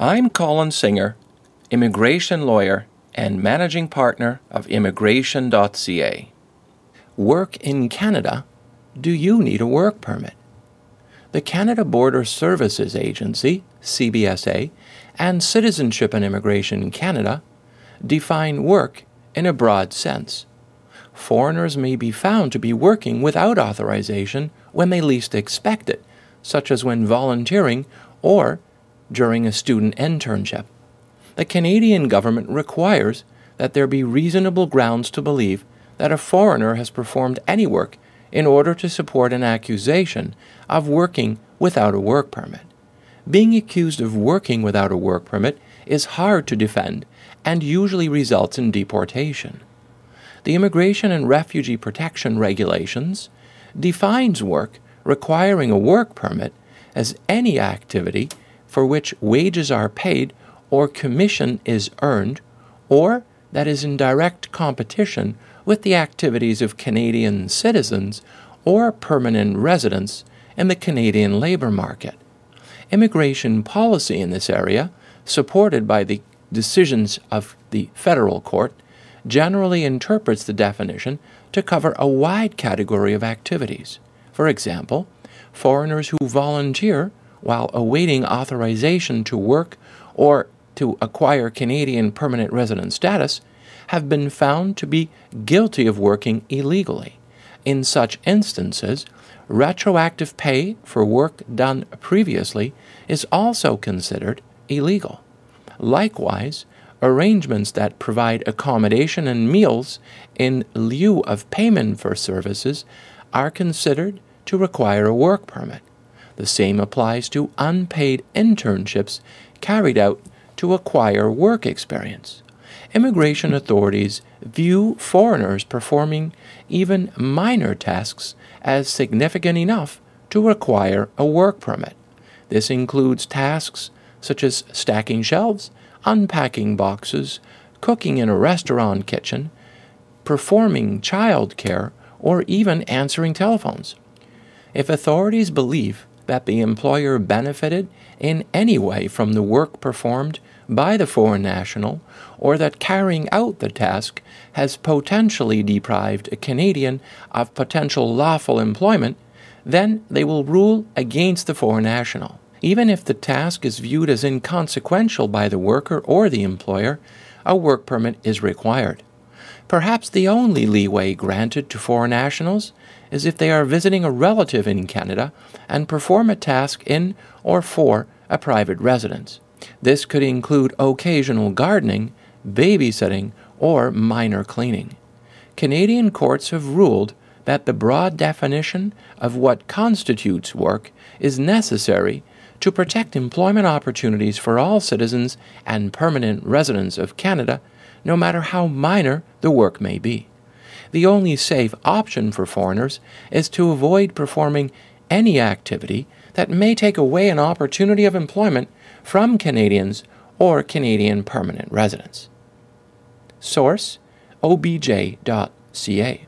I'm Colin Singer, immigration lawyer and managing partner of Immigration.ca. Work in Canada? Do you need a work permit? The Canada Border Services Agency, CBSA, and Citizenship and Immigration Canada define work in a broad sense. Foreigners may be found to be working without authorization when they least expect it, such as when volunteering or during a student internship. The Canadian government requires that there be reasonable grounds to believe that a foreigner has performed any work in order to support an accusation of working without a work permit. Being accused of working without a work permit is hard to defend and usually results in deportation. The Immigration and Refugee Protection Regulations defines work requiring a work permit as any activity for which wages are paid or commission is earned, or that is in direct competition with the activities of Canadian citizens or permanent residents in the Canadian labour market. Immigration policy in this area, supported by the decisions of the Federal Court, generally interprets the definition to cover a wide category of activities. For example, foreigners who volunteer while awaiting authorization to work or to acquire Canadian permanent resident status have been found to be guilty of working illegally. In such instances, retroactive pay for work done previously is also considered illegal. Likewise, arrangements that provide accommodation and meals in lieu of payment for services are considered to require a work permit. The same applies to unpaid internships carried out to acquire work experience. Immigration authorities view foreigners performing even minor tasks as significant enough to require a work permit. This includes tasks such as stacking shelves, unpacking boxes, cooking in a restaurant kitchen, performing child care, or even answering telephones. If authorities believe that the employer benefited in any way from the work performed by the foreign national, or that carrying out the task has potentially deprived a Canadian of potential lawful employment, then they will rule against the foreign national. Even if the task is viewed as inconsequential by the worker or the employer, a work permit is required. Perhaps the only leeway granted to foreign nationals is if they are visiting a relative in Canada and perform a task in or for a private residence. This could include occasional gardening, babysitting, or minor cleaning. Canadian courts have ruled that the broad definition of what constitutes work is necessary to protect employment opportunities for all citizens and permanent residents of Canada, no matter how minor the work may be. The only safe option for foreigners is to avoid performing any activity that may take away an opportunity of employment from Canadians or Canadian permanent residents. Source: obj.ca